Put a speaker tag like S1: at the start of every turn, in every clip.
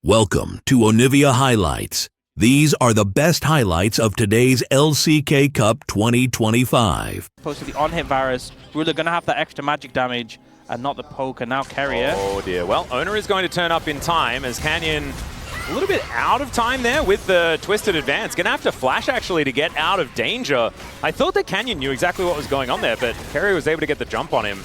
S1: Welcome to Onivia Highlights. These are the best highlights of today's LCK Cup 2025.
S2: Opposed to the on-hit Varus, Ruler going to have that extra magic damage and not the poke, and now Carrier.
S3: Oh dear. Well, Owner is going to turn up in time as Canyon a little bit out of time there with the twisted advance. Going to have to flash actually to get out of danger. I thought that Canyon knew exactly what was going on there, but Carrier was able to get the jump on him.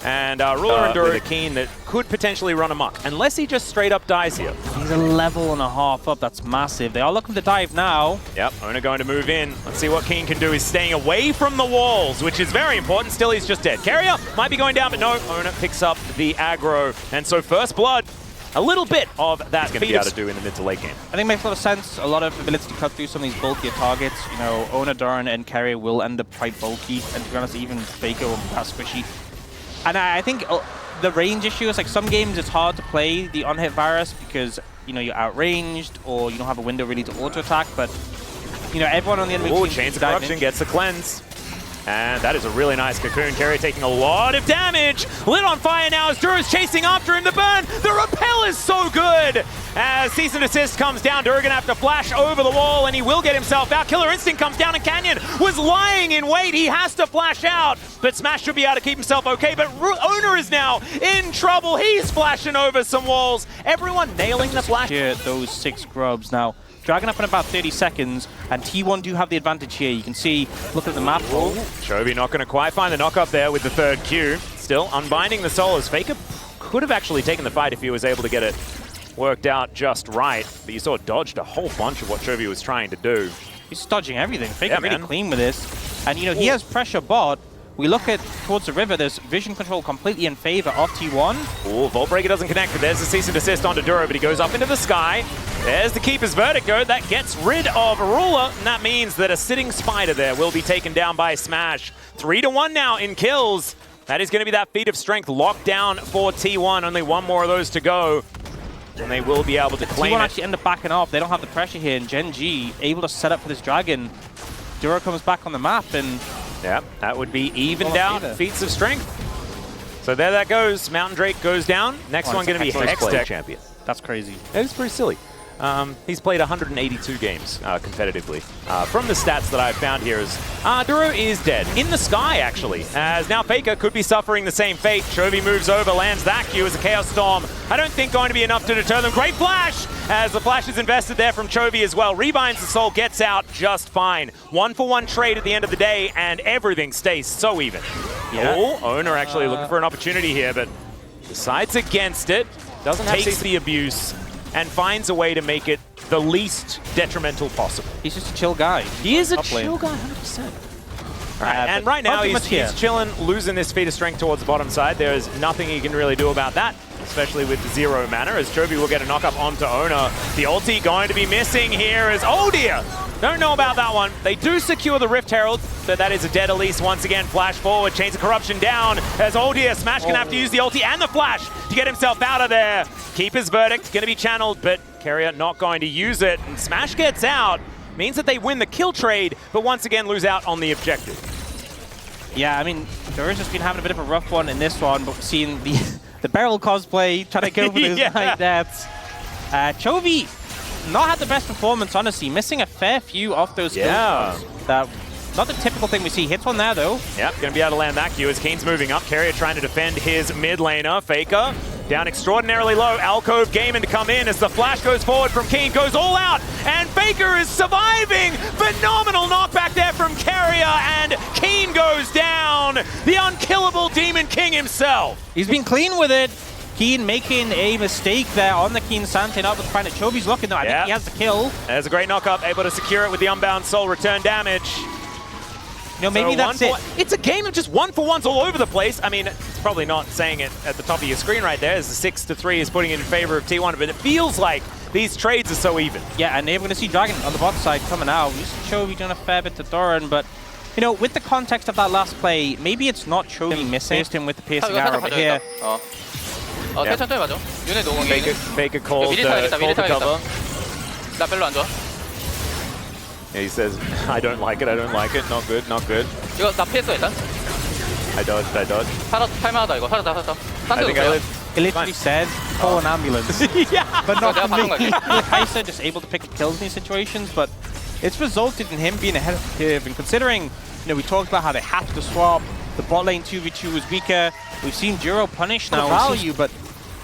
S3: And Ruler and Duro with a Keen that could potentially run amok, unless he just straight up dies here.
S2: He's a level and a half up, that's massive. They are looking to dive now.
S3: Yep, Owner going to move in. Let's see what Keen can do. He's staying away from the walls, which is very important. Still, he's just dead. Carrier might be going down, but no, Owner picks up the aggro. And so first blood, a little bit of that he's going to be able to do in the mid to late game.
S2: I think it makes a lot of sense. A lot of ability to cut through some of these bulkier targets. You know, Owner, Duran, and Carrier will end up quite bulky. And to be honest, even Faker will be quite squishy. And I think the range issue is like some games it's hard to play the on-hit Varus because, you know, you're outranged or you don't have a window really to auto-attack, but, you know, everyone on the enemy team...
S3: Chains of Corruption gets the cleanse. And that is a really nice cocoon. Carrier taking a lot of damage. Lit on fire now as Duro's chasing after him. The burn, the repel is so good. As Cease and Desist comes down, Duro gonna have to flash over the wall and he will get himself out. Killer Instinct comes down and Canyon was lying in wait. He has to flash out, but Smash should be able to keep himself okay. But Owner is now in trouble. He's flashing over some walls. Everyone nailing the flash.
S2: Here, those 6 grubs now. Dragging up in about 30 seconds, and T1 do have the advantage here. You can see, look at the map.
S3: Oh, Chovy not going to quite find the knock up there with the third Q. Still unbinding the soul as Faker could have actually taken the fight if he was able to get it worked out just right. But you saw dodged a whole bunch of what Chovy was trying to do.
S2: He's dodging everything. Faker really clean with this. And you know, he has pressure bot. We look at towards the river, there's vision control completely in favor of T1.
S3: Oh, Vault Breaker doesn't connect, but there's the cease and desist onto Duro, but he goes up into the sky. There's the Keeper's Vertigo. That gets rid of Ruler, and that means that a sitting Spider there will be taken down by Smash. 3-1 now in kills. That is going to be that feat of strength locked down for T1. Only one more of those to go, and they will be able to claim
S2: T1 actually end up backing off. They don't have the pressure here, and Gen.G able to set up for this dragon. Duro comes back on the map, and
S3: yeah, that would be evened out feats of strength. So there that goes. Mountain Drake goes down. Next one going to be Hextech champion.
S2: That's crazy.
S3: It is pretty silly. He's played 182 games competitively. From the stats that I've found here is Duro is dead. In the sky, actually, as now Faker could be suffering the same fate. Chovy moves over, lands that Q as a Chaos Storm. I don't think going to be enough to deter them. Great flash, as the flash is invested there from Chovy as well. Rebinds the soul, gets out just fine. 1-for-1 trade at the end of the day, and everything stays so even. Yeah. Oh, Owner actually looking for an opportunity here, but decides against it. Doesn't take the abuse, and finds a way to make it the least detrimental possible.
S2: He's just a chill guy.
S3: He is a chill guy, 100%. Right, and right now he's chilling, losing this feat of strength towards the bottom side. There's nothing he can really do about that, especially with the 0 mana, as Chovy will get a knock-up onto Owner. The ulti going to be missing here is, oh dear! Don't know about that one. They do secure the Rift Herald, but that is a dead Elise once again. Flash forward, Chains of Corruption down, as oh dear, Smash gonna have to use the ulti and the flash to get himself out of there. Keeper's Verdict gonna be channeled, but Carrier not going to use it, and Smash gets out. Means that they win the kill trade, but once again lose out on the objective.
S2: Yeah, I mean, Duro's just been having a bit of a rough one in this one, but we're seeing the barrel cosplay, trying to go for those night deaths. Chovy not had the best performance, honestly, missing a fair few off those kills. That not the typical thing we see. Hits one there, though.
S3: Yep, gonna be able to land that Q as Kane's moving up. Carrier trying to defend his mid laner. Faker down extraordinarily low. Alcove gaming to come in as the flash goes forward from Kane, goes all out, and Faker is surviving. Phenomenal knockback there from Carrier, and Kane goes down. The unkillable Demon King himself.
S2: He's been clean with it. Keen making a mistake there on the Keen Sante, not with the find it. Chovy's looking though. I think he has the kill.
S3: There's a great knock-up, able to secure it with the Unbound Soul, return damage.
S2: You know, maybe that's it.
S3: It's a game of just 1-for-1s all over the place. I mean, it's probably not saying it at the top of your screen right there, as the 6-3 is putting it in favor of T1, but it feels like these trades are so even.
S2: Yeah, and we're going to see Dragon on the bot side coming out. We see Chovy doing a fair bit to Doran, but you know, with the context of that last play, maybe it's not Chovy missing him with the piercing arrow, but here.
S4: 천천히 맞아. 윤회 노공이.
S3: Faker called the cover.
S4: 나 별로 안 좋아.
S3: Yeah, he says, I don't like it, not good, not good.
S4: 이거 나 피했어 일단.
S3: I dodged.
S4: 살았, 탈만하다 이거. 살았다.
S3: I think I lived.
S2: It literally says, call an ambulance.
S3: Yeah.
S2: But not
S4: So
S2: for me.
S4: they're
S2: Kai'Sa just able to pick up kills in these situations, but it's resulted in him being ahead of the curve. And considering, you know, we talked about how they have to swap, the bot lane 2v2 was weaker. We've seen Duro punish now value, but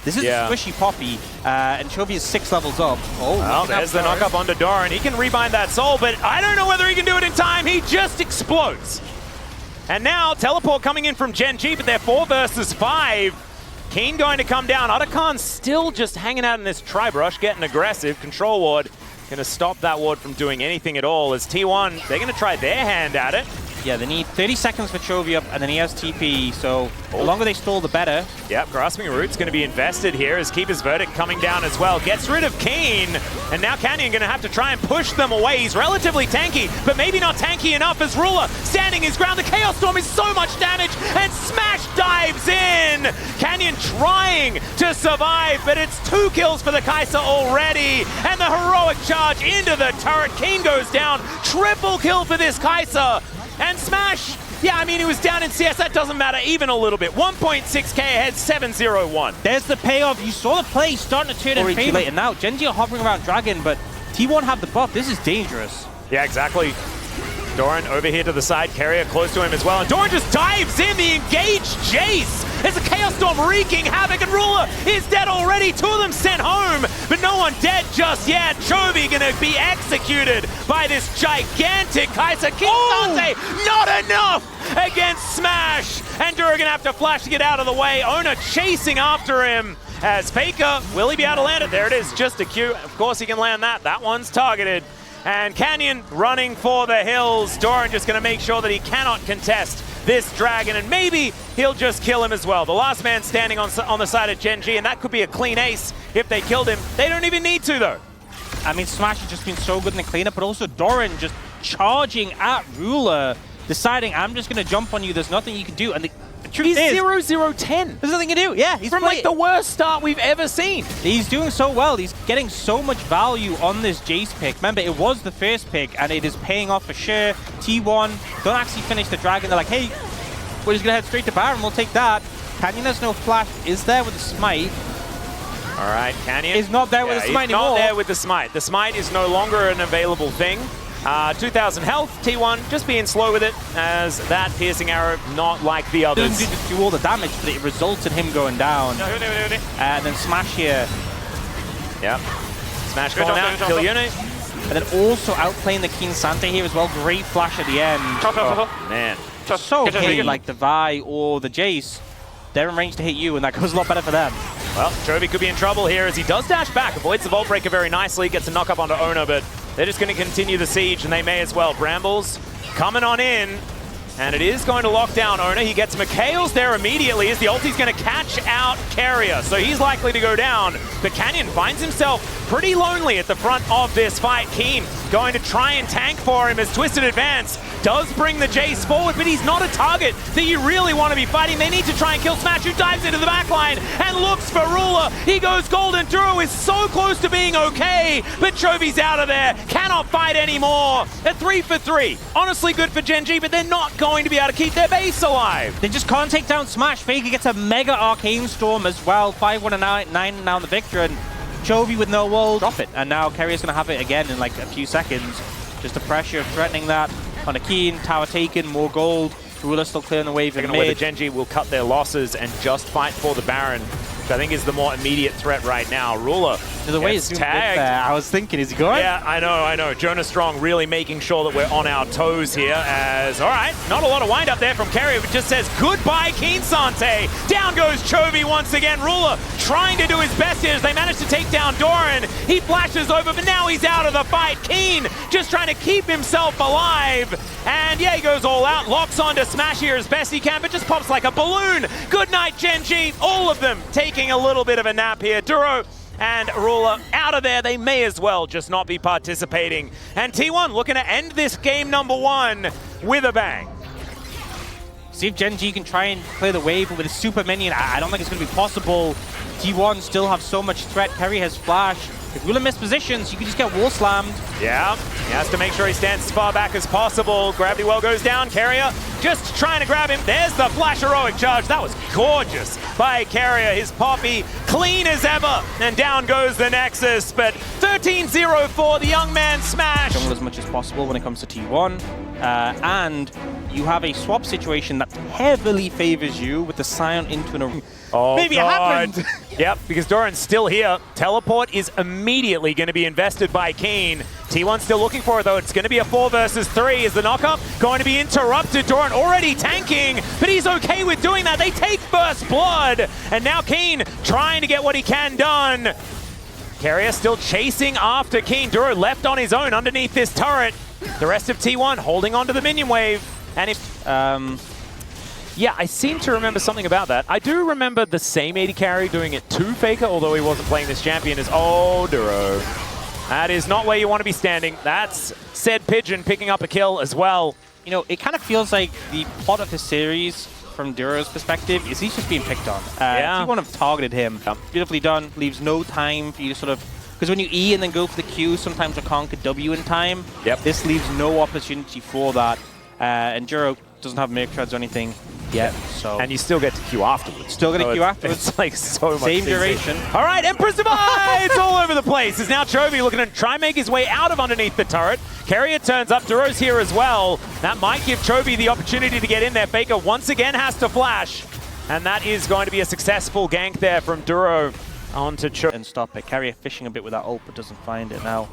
S2: this is a squishy Poppy, and Chovy is 6 levels up. Oh,
S3: well, there's the knock-up onto Doran. He can rebind that soul, but I don't know whether he can do it in time. He just explodes. And now, teleport coming in from Gen.G, but they're 4 versus 5. Keen going to come down. Otacon still just hanging out in this tri-brush, getting aggressive. Control ward going to stop that ward from doing anything at all. As T1, they're going to try their hand at it.
S2: Yeah, they need 30 seconds for Chovy up, and then he has TP, so the longer they stall, the better.
S3: Yep, Grasping Root's going to be invested here as Keeper's Verdict coming down as well. Gets rid of Keen, and now Canyon going to have to try and push them away. He's relatively tanky, but maybe not tanky enough as Ruler standing his ground. The Chaos Storm is so much damage, and Smash dives in! Canyon trying to survive, but it's 2 kills for the Kai'Sa already, and the heroic charge into the turret. Keen goes down, triple kill for this Kai'Sa. And Smash, yeah, I mean, he was down in CS, that doesn't matter even a little bit. 1.6k ahead, 7-0-1.
S2: There's the payoff. You saw the play starting to turn in favor. And now Gen.G are hovering around Dragon, but T1 have the buff. This is dangerous.
S3: Yeah, exactly. Doran over here to the side, Carrier close to him as well, and Doran just dives in the engaged Jace as the Chaos Storm wreaking havoc, and Ruler is dead already. 2 of them sent home, but no one dead just yet. Chovy gonna be executed by this gigantic Kai'Sa. Kingsante, not enough against Smash, and Dura gonna have to flash to get out of the way. Ona chasing after him. As Faker, will he be able to land it? There it is, just a Q. Of course he can land that. That one's targeted. And Canyon running for the hills. Doran just going to make sure that he cannot contest this Dragon, and maybe he'll just kill him as well. The last man standing on the side of Gen.G, and that could be a clean ace if they killed him. They don't even need to, though.
S2: I mean, Smash has just been so good in the cleanup, but also Doran just charging at Ruler, deciding, I'm just going to jump on you, there's nothing you can do. And the truth is,
S3: 0-0-10.
S2: there's nothing to do. Yeah, he's
S3: from like the worst start we've ever seen.
S2: He's doing so well. He's getting so much value on this Jace pick. Remember, it was the first pick, and it is paying off for sure. T1 don't actually finish the Dragon. They're like, hey, we're just going to head straight to Baron. We'll take that. Canyon has no flash. Is there with the smite.
S3: All right, Canyon.
S2: Is not there with the smite anymore.
S3: Not there with the smite. The smite is no longer an available thing. 2,000 health, T1 just being slow with it, as that piercing arrow not like the others.
S2: Doesn't do all the damage, but it results in him going down. And then Smash here.
S3: Yep. Smash going out, kill unit.
S2: And then also outplaying the Kingsante here as well. Great flash at the end.
S3: Oh, man.
S2: So okay, like the Vi or the Jace, they're in range to hit you, and that goes a lot better for them.
S3: Well, Chovy could be in trouble here as he does dash back, avoids the Vault Breaker very nicely, gets a knock up onto Ona, but they're just going to continue the siege, and they may as well. Brambles coming on in, and it is going to lock down Ona. He gets McHale's there immediately as the ulti's going to catch out Carrier, so he's likely to go down. But Canyon finds himself pretty lonely at the front of this fight. Keen going to try and tank for him as Twisted Advance does bring the Jace forward, but he's not a target that you really want to be fighting. They need to try and kill Smash, who dives into the backline and looks for Ruler. He goes golden. Duro is so close to being okay, but Chovy's out of there. Cannot fight anymore. A 3 for 3. Honestly good for Gen.G, but they're not going to be able to keep their base alive.
S2: They just can't take down Smash. Faker gets a mega Arcane Storm as well. 5-1-9 now in the victor, and Chovy with no wall, drop it. And now Carrier's going to have it again in like a few seconds. Just the pressure of threatening that on a Keen, tower taken, more gold. Ruler still clearing the wave in mid.
S3: The Gen.G will cut their losses and just fight for the Baron, which I think is the more immediate threat right now. Ruler
S2: the way it's tagged. I was thinking, is he going?
S3: Yeah, I know. Jonas Strong really making sure that we're on our toes here as, all right, not a lot of wind up there from Carrier, but just says goodbye, Kingsante. Down goes Chovy once again. Ruler trying to do his best here as they manage to take down Doran. He flashes over, but now he's out of the fight. Keen just trying to keep himself alive. And yeah, he goes all out, locks onto Smash here as best he can, but just pops like a balloon. Good night, Gen.G. All of them taking a little bit of a nap here. Duro and Ruler out of there. They may as well just not be participating. And T1 looking to end this game number 1 with a bang.
S2: See if Gen.G can try and play the wave, but with a super minion, I don't think it's going to be possible. T1 still have so much threat. Carry has flash. If Ruler miss positions, you can just get wall slammed.
S3: Yeah, he has to make sure he stands as far back as possible. Gravity well goes down. Carrier just trying to grab him. There's the flash heroic charge. That was gorgeous by Carrier. His Poppy, clean as ever. And down goes the Nexus. But 13-0 for the young man Smash.
S2: Jungle as much as possible when it comes to T1. And you have a swap situation that heavily favors you with the Scion into an...
S3: Oh,
S2: maybe
S3: God.
S2: it happened!
S3: Yep, because Doran's still here. Teleport is immediately going to be invested by Keen. T1 still looking for it, though. It's going to be a 4 versus 3. Is the knockup going to be interrupted? Doran already tanking, but he's okay with doing that. They take first blood, and now Keen trying to get what he can done. Carrier still chasing after Keen. Duro left on his own underneath this turret. The rest of T1 holding on to the minion wave. And if... yeah, I seem to remember something about that. I do remember the same AD carry doing it to Faker, although he wasn't playing this champion as... Oh, Duro. That is not where you want to be standing. That's said Pigeon picking up a kill as well.
S2: You know, it kind of feels like the plot of the series, from Duro's perspective, is he's just being picked on.
S3: Yeah.
S2: T1 have targeted him. Beautifully done. Leaves no time for you to sort of... Because when you E and then go for the Q, sometimes you can't get W in time.
S3: Yep.
S2: This leaves no opportunity for that. And Duro doesn't have make treads or anything yet, so...
S3: And you still get to Q afterwards.
S2: Still get to Q afterwards.
S3: It's like so much
S2: Same
S3: easier.
S2: duration.
S3: All right, Emperor's Divide! It's all over the place. Is now Chovy looking to try and make his way out of underneath the turret. Carrier turns up. Duro's here as well. That might give Chovy the opportunity to get in there. Faker once again has to flash. And that is going to be a successful gank there from Duro onto Chovy.
S2: And stop it. Carrier fishing a bit with that ult, but doesn't find it now.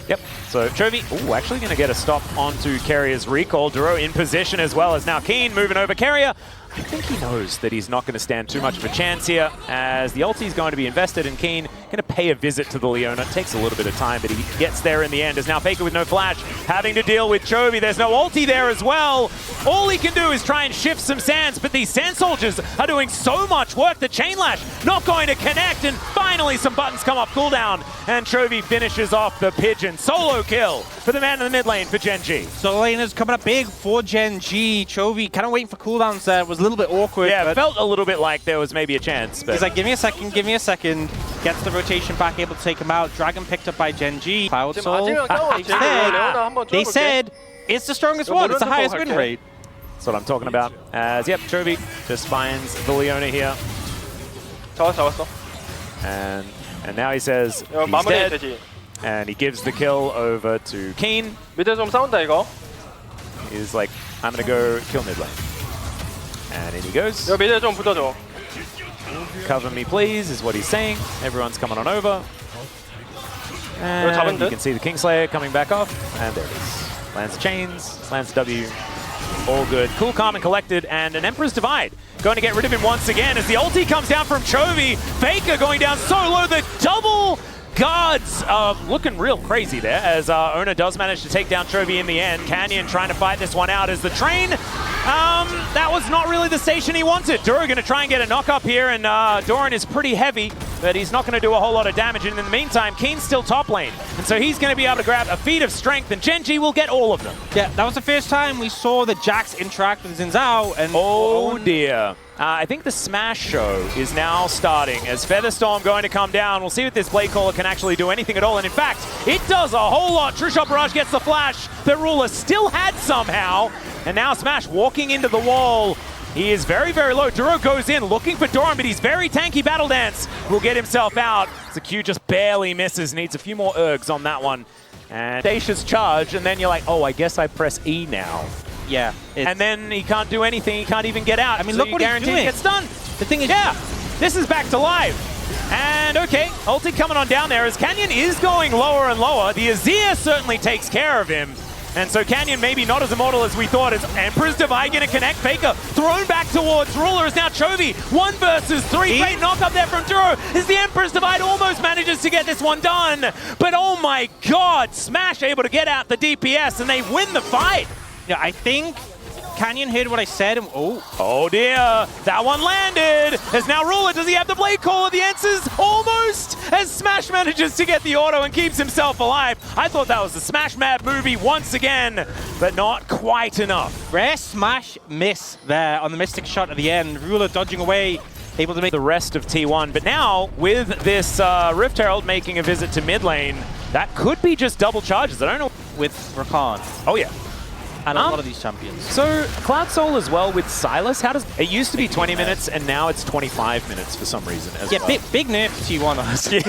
S3: Yep, so Chovy, actually going to get a stop onto Carrier's recall. Duro in position as well as now Keen moving over Carrier. I think he knows that he's not going to stand too much of a chance here, as the ulti is going to be invested in Keen. Going to pay a visit to the Leona. It takes a little bit of time, but he gets there in the end. As now Faker with no flash, having to deal with Chovy. There's no ulti there as well. All he can do is try and shift some sands, but these sand soldiers are doing so much work. The chain lash not going to connect, and finally some buttons come off cooldown, and Chovy finishes off the Pigeon. Solo kill for the man in the mid lane for Gen.G.
S2: So lane is coming up big for Gen.G. Chovy kind of waiting for cooldowns there. It was a little bit awkward.
S3: Yeah, it felt a little bit like there was maybe a chance. But
S2: he's like, give me a second, give me a second. Gets the rotation back, able to take him out. Dragon picked up by Gen.G. Cloud Soul. They said it's the strongest one. It's the highest win rate.
S3: That's what I'm talking about. As, yep, Chovy just finds the Leona here. And now he says he's dead. And he gives the kill over to Keen. He's like, I'm going to go kill mid lane. And in he goes. Cover me, please, is what he's saying. Everyone's coming on over. And you can see the Kingslayer coming back off. And there it is. Lands chains, lands W. All good. Cool, calm, and collected. And an Emperor's Divide. Going to get rid of him once again as the ulti comes down from Chovy. Faker going down so low. The double guards looking real crazy there as Ona does manage to take down Chovy in the end. Canyon trying to fight this one out as the train. That was not really the station he wanted. Duro going to try and get a knock up here, and Doran is pretty heavy, but he's not going to do a whole lot of damage. And in the meantime, Keen's still top lane, and so he's going to be able to grab a feat of strength, and Gen.G will get all of them.
S2: Yeah, that was the first time we saw the Jax interact with Xin Zhao, and
S3: oh dear. I think the Smash show is now starting as Featherstorm going to come down. We'll see if this Blade Caller can actually do anything at all. And in fact, it does a whole lot. True Shot Barrage gets the flash that Ruler still had somehow. And now Smash walking into the wall. He is very, very low. Duro goes in looking for Doran, but he's very tanky. Battle Dance will get himself out. The Q just barely misses. Needs a few more ergs on that one. And audacious charge, and then you're like, oh, I guess I press E now.
S2: Yeah.
S3: And then he can't do anything. He can't even get out.
S2: I mean,
S3: so
S2: look what he's doing.
S3: He gets done.
S2: The thing is,
S3: yeah, this is back to live. And okay, ulti coming on down there as Canyon is going lower and lower. The Azir certainly takes care of him. And so Canyon maybe not as immortal as we thought. As Emperor's Divide going to connect. Faker thrown back towards Ruler is now Chovy. 1 versus 3. Great knock up there from Duro as the Emperor's Divide almost manages to get this one done. But oh my god, Smash able to get out the DPS and they win the fight.
S2: Yeah, I think Canyon heard what I said.
S3: Oh dear, that one landed. As now Ruler, does he have the Blade Caller? The answer's almost, as Smash manages to get the auto and keeps himself alive. I thought that was the Smash Mad movie once again, but not quite enough.
S2: Rare Smash miss there on the Mystic shot at the end. Ruler dodging away, able to make
S3: the rest of T1. But now, with this Rift Herald making a visit to mid lane, that could be just double charges. I don't know.
S2: With Rakan.
S3: Oh yeah.
S2: and a lot of these champions.
S3: So Cloud Soul as well with Silas, how does it used to be 20 minutes and now it's 25 minutes for some reason as well.
S2: Yeah, big nerf to T1 honestly.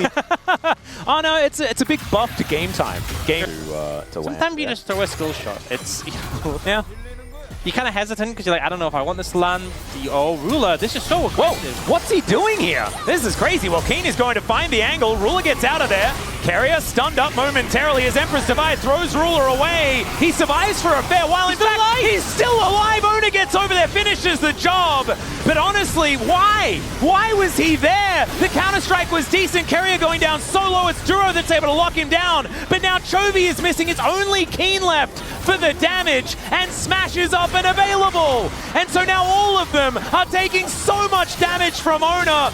S3: Oh no, it's a big buff to game time. To
S2: Sometimes you just throw a skill shot. It's
S3: yeah.
S2: You're kind of hesitant because you're like, I don't know if I want this to land. Ruler, this is so aggressive.
S3: Whoa, what's he doing here? This is crazy. Well, Keen is going to find the angle. Ruler gets out of there. Carrier stunned up momentarily as Empress Divide throws Ruler away. He survives for a fair while. In fact, he's still alive. Ona gets over there, finishes the job. But honestly, why? Why was he there? The counter-strike was decent. Carrier going down solo. It's Duro that's able to lock him down. But now Chovy is missing. It's only Keen left for the damage, and Smash is up and available. And so now all of them are taking so much damage from Ona.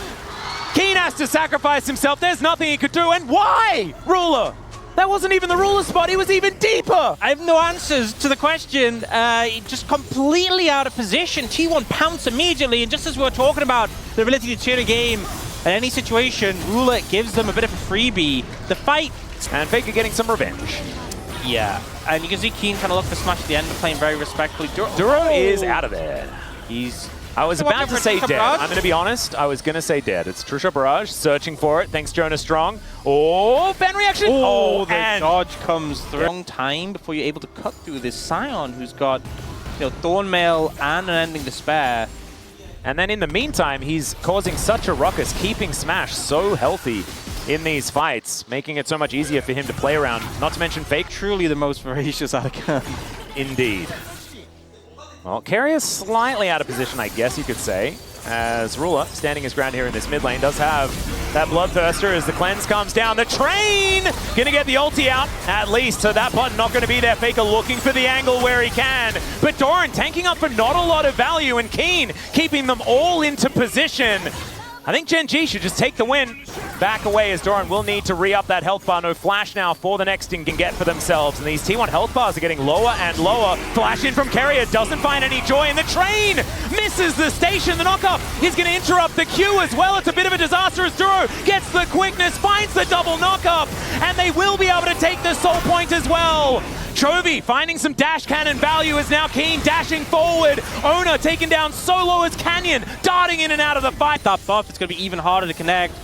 S3: Keen has to sacrifice himself. There's nothing he could do. And why, Ruler? That wasn't even the Ruler spot. He was even deeper.
S2: I have no answers to the question. Just completely out of position. T1 pounce immediately. And just as we were talking about the ability to turn a game in any situation, Ruler gives them a bit of a freebie. The fight.
S3: And Faker getting some revenge.
S2: Yeah. And you can see Keen kind of look for Smash at the end, but playing very respectfully.
S3: Duro is out of there. I was about to say dead.
S2: Barrage?
S3: I'm going to be honest. I was going to say dead. It's Trisha Barrage searching for it. Thanks, Jonah Strong. Oh, fan reaction.
S2: Oh, the dodge comes through. Long time before you're able to cut through this Scion who's got, Thornmail and an Ending Despair.
S3: And then in the meantime, he's causing such a ruckus, keeping Smash so healthy in these fights, making it so much easier for him to play around. Not to mention Fake.
S2: Truly the most voracious Anakin.
S3: Indeed. Well, Carrier's slightly out of position, I guess you could say, as Ruler, standing his ground here in this mid lane, does have that Bloodthirster as the cleanse comes down. The train gonna get the ulti out, at least, so that button not gonna be there. Faker looking for the angle where he can, but Doran tanking up for not a lot of value, and Keen keeping them all into position. I think Gen.G should just take the win. Back away as Doran will need to re-up that health bar. No flash now for the next thing can get for themselves. And these T1 health bars are getting lower and lower. Flash in from Carrier doesn't find any joy. And the train misses the station. The knockup is going to interrupt the queue as well. It's a bit of a disaster as Duro gets the quickness, finds the double knockup. And they will be able to take the soul point as well. Chovy finding some dash cannon value is now Keen dashing forward. Ona taken down solo as Canyon darting in and out of the fight.
S2: That buff, it's going to be even harder to connect.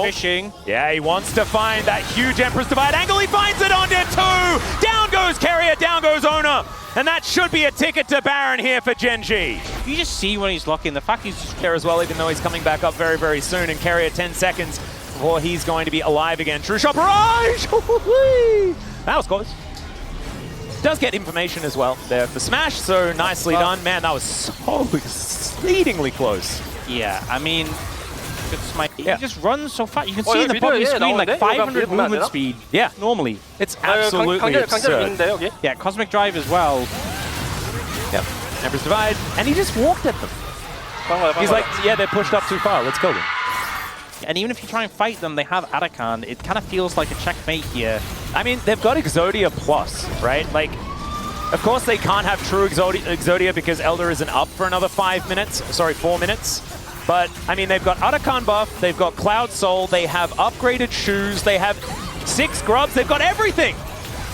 S2: Fishing.
S3: Yeah, he wants to find that huge Empress Divide angle. He finds it onto two. Down goes Carrier, down goes Ona. And that should be a ticket to Baron here for Gen.G.
S2: You just see when he's locking, the fact he's just
S3: there as well, even though he's coming back up very, very soon. And Carrier 10 seconds before he's going to be alive again. True shot barrage! That was close. Does get information as well there for Smash, so nicely done. Man, that was so exceedingly close.
S2: Yeah, I mean, he just runs so fast. You can
S4: Oh,
S2: see
S4: yeah,
S2: in the
S4: video,
S2: public
S4: yeah,
S2: screen
S4: no,
S2: like
S4: yeah,
S2: 500
S4: yeah,
S2: movement
S4: yeah.
S2: speed.
S3: Yeah.
S2: Normally.
S3: It's absolutely absurd.
S4: Okay.
S2: Yeah, Cosmic Drive as well.
S3: Yep. Empress Divide, and he just walked at them. He's like, yeah, they're pushed up too far. Let's kill them.
S2: And even if you try and fight them, they have Arakan. It kind of feels like a checkmate here.
S3: I mean, they've got Exodia Plus, right? Like, of course they can't have true Exodia because Elder isn't up for another 4 minutes. But, I mean, they've got Arakan buff, they've got Cloud Soul, they have upgraded shoes, they have 6 grubs, they've got everything!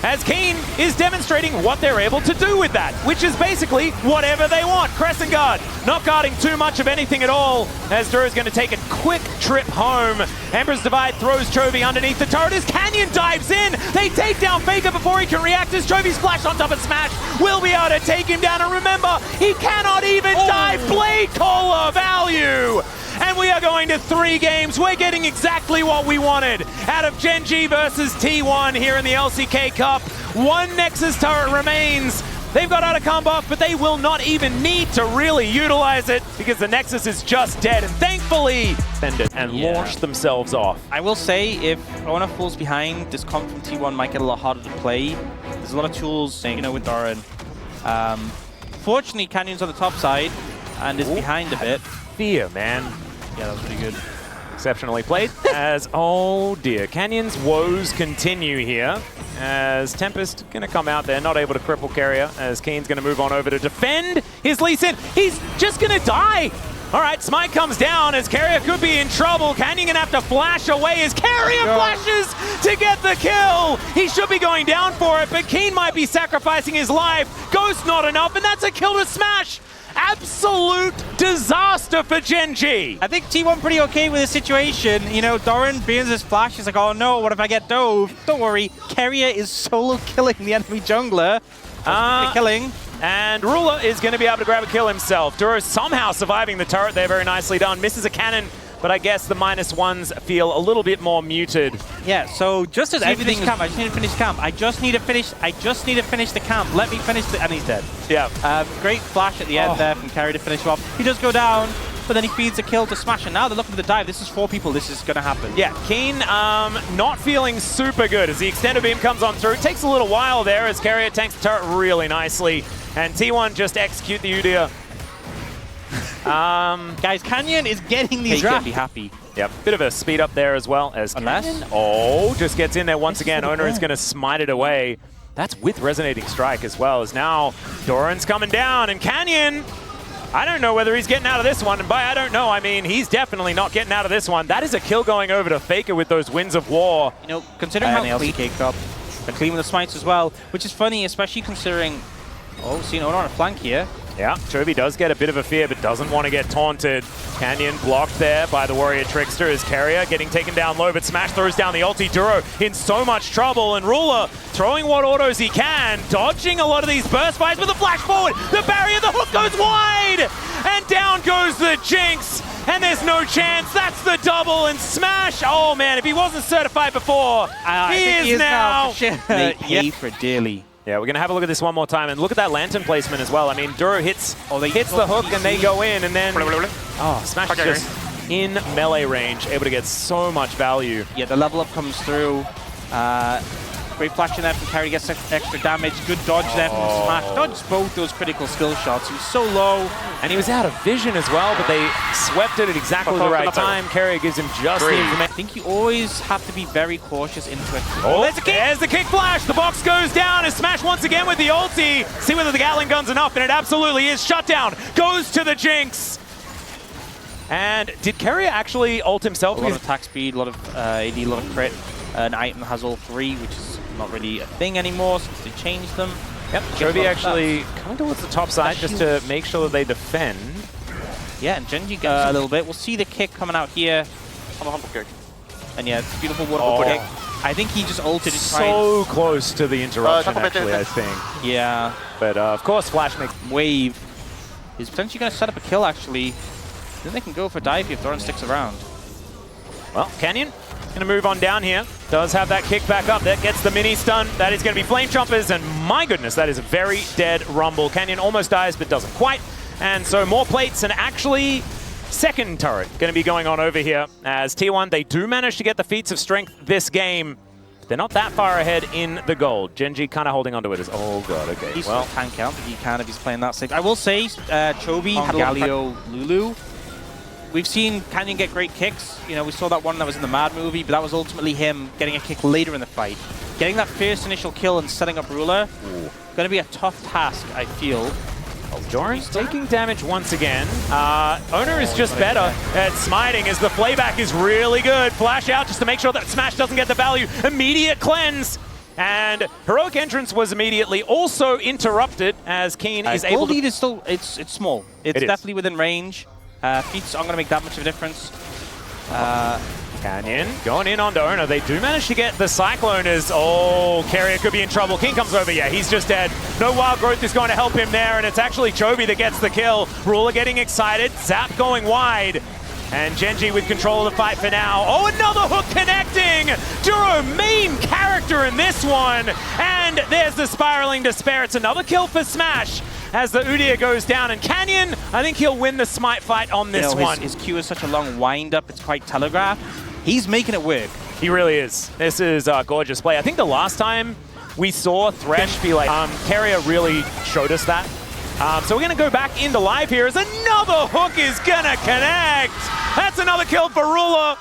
S3: As Keen is demonstrating what they're able to do with that, which is basically whatever they want. Crescent Guard, not guarding too much of anything at all, as Duro's going to take a quick trip home. Empress Divide throws Chovy underneath the turret as Canyon dives in. They take down Faker before he can react as Chovy's flash on top of Smash will be able to take him down. And remember, he cannot even dive. Blade Caller value! And we are going to 3 games. We're getting exactly what we wanted out of Gen.G versus T1 here in the LCK Cup. 1 Nexus turret remains. They've got Arakan buff, but they will not even need to really utilize it because the Nexus is just dead. And thankfully, send it and launch themselves off.
S2: I will say, if Ona falls behind, this comp from T1 might get a lot harder to play. There's a lot of tools, with Doran. Fortunately, Canyon's on the top side and is behind a bit.
S3: Fear, man.
S2: Yeah, that was pretty good.
S3: Exceptionally played. As, oh dear, Canyon's woes continue here. As Tempest going to come out there, not able to cripple Carrier. As Keen's going to move on over to defend his Lee Sin. He's just going to die. All right, Smite comes down as Carrier could be in trouble. Canyon going to have to flash away as Carrier flashes to get the the kill! He should be going down for it, but Keen might be sacrificing his life. Ghost not enough, and that's a kill to Smash! Absolute disaster for Gen.G.
S2: I think T1 pretty okay with the situation. You know, Doran burns his flash. He's like, oh no, what if I get dove? Don't worry, Carrier is solo killing the enemy jungler. Killing.
S3: And Ruler is going to be able to grab a kill himself. Duro somehow surviving the turret there, very nicely done. Misses a cannon, but I guess the -1s feel a little bit more muted.
S2: Yeah, so just as everything camp, I just need to finish camp. I just need to finish the camp. Let me finish the, and he's dead.
S3: Yeah.
S2: Great flash at the end there from Carry to finish off. He does go down, but then he feeds a kill to Smash, and now they're looking for the dive. This is 4 people. This is going to happen.
S3: Yeah, Keen not feeling super good as the extended beam comes on through. It takes a little while there as Carrier tanks the turret really nicely, and T1 just execute the Udyr.
S2: Guys, Canyon is getting these drafts. Be happy.
S3: Yep, bit of a speed up there as well as Canyon. Oh, just gets in there once again. Owner is going to smite it away. That's with Resonating Strike as well, as now Doran's coming down, and Canyon, I don't know whether he's getting out of this one, and by I don't know, I mean he's definitely not getting out of this one. That is a kill going over to Faker with those Winds of War.
S2: You know, considering how clean LCK Cup, and clean with the smites as well, which is funny, especially considering, seeing Owner on a flank here.
S3: Yeah, Chovy does get a bit of a fear, but doesn't want to get taunted. Canyon blocked there by the Warrior Trickster as Carrier getting taken down low, but Smash throws down the ulti. Duro in so much trouble, and Ruler throwing what autos he can, dodging a lot of these burst fights with a flash forward. The barrier, the hook goes wide, and down goes the Jinx, and there's no chance. That's the double, and Smash, oh man, if he wasn't certified before, he is now.
S2: They pay for dearly.
S3: Yeah, we're going to have a look at this one more time, and look at that lantern placement as well. I mean, Duro hits the hook, and they go in, and then Smash is just in melee range, able to get so much value.
S2: Yeah, the level up comes through. Great flash in there from Carry, gets extra damage. Good dodge there from Smash. Dodged both those critical skill shots. He was so low.
S3: And he was out of vision as well, but they swept it at exactly the right time. Carrier gives him just the information.
S2: I think you always have to be very cautious into it.
S3: Oh, there's the kick flash. The box goes down as Smash once again with the ulti. See whether the Gatling gun's enough, and it absolutely is. Shutdown goes to the Jinx. And did Carrier actually ult himself?
S2: A lot of attack speed, a lot of AD, a lot of crit. An item has all 3, which is not really a thing anymore since they changed them.
S3: Yep, Chovy actually coming towards the top side just to make sure that they defend.
S2: Yeah, and Gen.G gets a little bit. We'll see the kick coming out here. And yeah, it's beautiful waterfall kick. I think he just ulted.
S3: So close to the interruption, actually, I think.
S2: Yeah.
S3: But of course, Flash makes
S2: wave. Is potentially going to set up a kill, actually. Then they can go for dive if Doran sticks around.
S3: Well, Canyon going to move on down here. Does have that kick back up. That gets the mini stun. That is going to be Flame Chompers, and my goodness, that is a very dead Rumble. Canyon almost dies, but doesn't quite. And so more plates, and actually second turret going to be going on over here as T1, they do manage to get the feats of strength this game. They're not that far ahead in the gold. Gen.G kind of holding onto it as, oh god, okay.
S2: He's well, tank count if he can, if he's playing that safe. I will say, Chovy, Galio, Lulu. We've seen Canyon get great kicks. You know, we saw that one that was in the Mad movie, but that was ultimately him getting a kick later in the fight. Getting that first initial kill and setting up Ruler, going to be a tough task, I feel.
S3: Doran's taking damage once again. Owner is just better at smiting as the playback is really good. Flash out just to make sure that Smash doesn't get the value. Immediate cleanse. And Heroic Entrance was immediately also interrupted as Keen is able to...
S2: lead is still, it's small. It's definitely within range. Feats aren't going to make that much of a difference.
S3: Canyon going in onto Owner. They do manage to get the Cyclone as, oh, Carrier could be in trouble. King comes over, yeah, he's just dead. No Wild Growth is going to help him there, and it's actually Chovy that gets the kill. Ruler getting excited, Zap going wide. And Gen.G with control of the fight for now. Oh, another hook connecting! Duro, main character in this one. And there's the Spiraling Despair. It's another kill for Smash as the Udyr goes down. And Canyon, I think he'll win the smite fight on this one.
S2: His Q is such a long wind-up, it's quite telegraphed. He's making it work.
S3: He really is. This is a gorgeous play. I think the last time we saw Thresh be like, Carrier really showed us that. So we're going to go back into live here as another hook is going to connect. That's another kill for Ruler.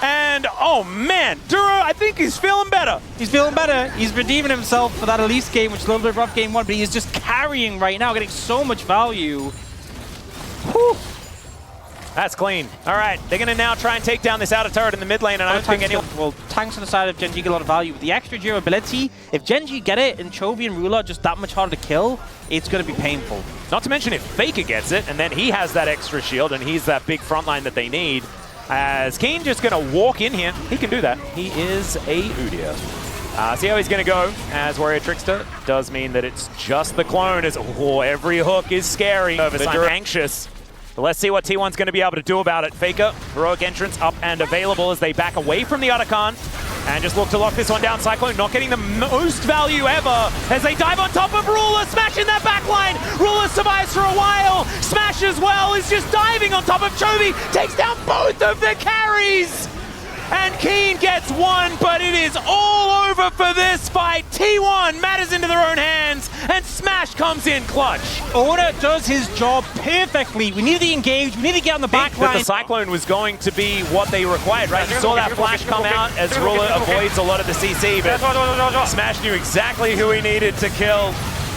S3: And, oh man, Duro, I think he's feeling better.
S2: He's feeling better. He's redeeming himself for that Elise game, which is a little bit rough game 1, but he is just carrying right now, getting so much value. Whew.
S3: That's clean. All right, they're going to now try and take down this outer turret in the mid lane, and I don't think anyone...
S2: Well, tanks on the side of Gen.G get a lot of value. With the extra durability, if Gen.G get it and Chovy and Ruler are just that much harder to kill, it's going to be painful.
S3: Not to mention if Faker gets it, and then he has that extra shield, and he's that big front line that they need. As Keen just going to walk in here. He can do that. He is a Udyr. See how he's going to go as Warrior Trickster. Does mean that it's just the clone, as every hook is scary. I'm anxious. But let's see what T1's going to be able to do about it. Faker, heroic entrance up and available as they back away from the Otacon. And just look to lock this one down. Cyclone not getting the most value ever as they dive on top of Ruler, smashing that backline. Ruler survives for a while. Smash as well is just diving on top of Chovy. Takes down both of the carries. And Keen gets one, but it is all over for this fight. T1 matters into their own hands, and Smash comes in clutch.
S2: Oda does his job perfectly. We need to engage, we need to get on the back line.
S3: The Cyclone was going to be what they required, right? You saw that flash come out as Ruler avoids a lot of the CC, but Smash knew exactly who he needed to kill.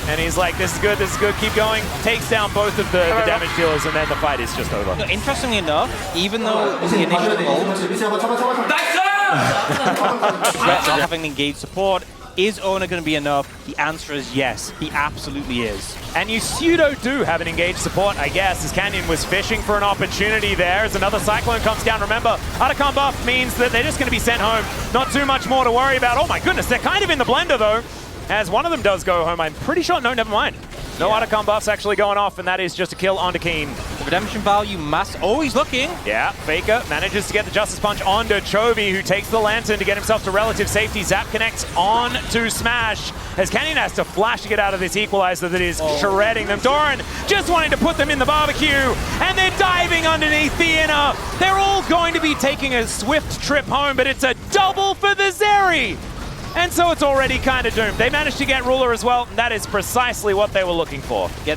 S3: And he's like, this is good, keep going. Takes down both of the damage dealers, and then the fight is just over.
S2: Interestingly enough, even though the initial ult having engaged support, is Ona going to be enough? The answer is yes. He absolutely is.
S3: And you pseudo do have an engaged support, I guess, as Canyon was fishing for an opportunity there as another Cyclone comes down. Remember, Otacon buff means that they're just going to be sent home. Not too much more to worry about. Oh my goodness, they're kind of in the blender though. As one of them does go home, I'm pretty sure, no, never mind. No Otacon buffs actually going off, and that is just a kill onto Keen.
S2: The redemption value oh, he's looking.
S3: Yeah, Faker manages to get the Justice Punch onto Chovy, who takes the Lantern to get himself to relative safety. Zap connects on to Smash, as Canyon has to flash to get out of this equalizer that is shredding them. Doran just wanting to put them in the barbecue, and they're diving underneath the inner. They're all going to be taking a swift trip home, but it's a double for the Zeri. And so it's already kind of doomed. They managed to get Ruler as well, and that is precisely what they were looking for.
S2: Yeah,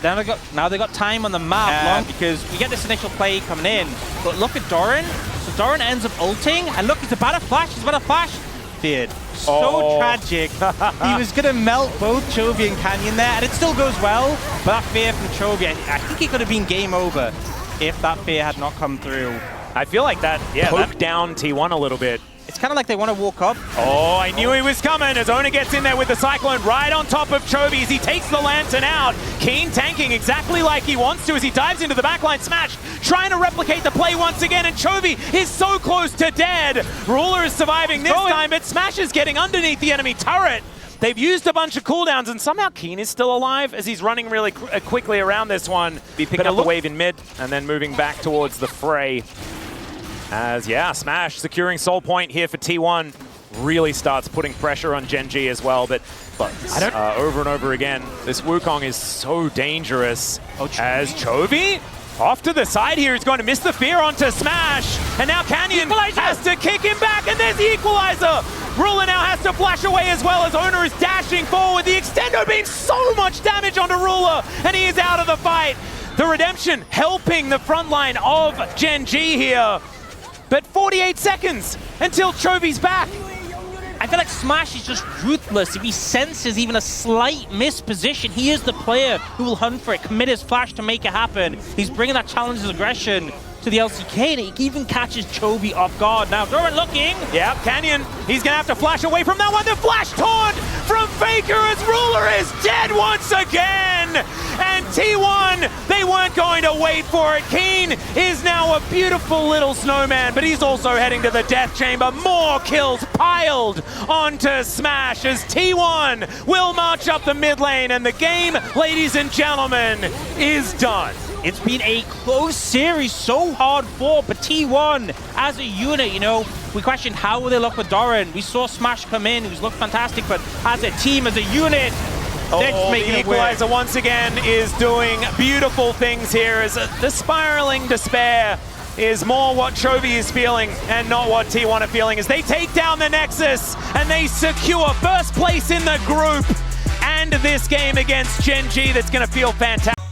S2: now they got time on the map, because we get this initial play coming in. But look at Doran. So Doran ends up ulting, and look, he's about to flash. Feared. So tragic. He was going to melt both Chovy and Canyon there, and it still goes well. But that fear from Chovy, I think it could have been game over if that fear had not come through.
S3: I feel like that, poked down T1 a little bit.
S2: It's kind of like they want to walk up.
S3: Oh, I knew he was coming as Ona gets in there with the Cyclone right on top of Chovy as he takes the Lantern out. Keen tanking exactly like he wants to as he dives into the backline. Smash trying to replicate the play once again, and Chovy is so close to dead. Ruler is surviving this time, but Smash is getting underneath the enemy turret. They've used a bunch of cooldowns, and somehow Keen is still alive as he's running really quickly around this one. Be picking up the wave in mid and then moving back towards the fray. As, Smash securing Soul Point here for T1 really starts putting pressure on Gen.G as well, but over and over again, this Wukong is so dangerous. As Chovy, off to the side here, he's going to miss the fear onto Smash, and now Canyon has to kick him back, and there's the equalizer! Ruler now has to flash away as well as Ona is dashing forward. The extendo beam, so much damage onto Ruler, and he is out of the fight. The redemption helping the front line of Gen.G here. But 48 seconds until Chovy's back.
S2: I feel like Smash is just ruthless. If he senses even a slight misposition, he is the player who will hunt for it, commit his flash to make it happen. He's bringing that challenge's aggression to the LCK, and he even catches Chovy off guard. Now, Doran looking.
S3: Yeah, Canyon, he's going to have to flash away from that one. The flash taunt from Faker as Ruler is dead once again. And T1, they weren't going to wait for it. Keen is now a beautiful little snowman, but he's also heading to the death chamber. More kills piled onto Smash as T1 will march up the mid lane, and the game, ladies and gentlemen, is done.
S2: It's been a close series, so hard fought, but T1 as a unit, we questioned how will they look with Doran. We saw Smash come in, who's looked fantastic, but as a team, as a unit, they're just making
S3: the equalizer once again is doing beautiful things here as the spiraling despair is more what Chovy is feeling and not what T1 are feeling as they take down the Nexus and they secure first place in the group and this game against Gen.G that's going to feel fantastic.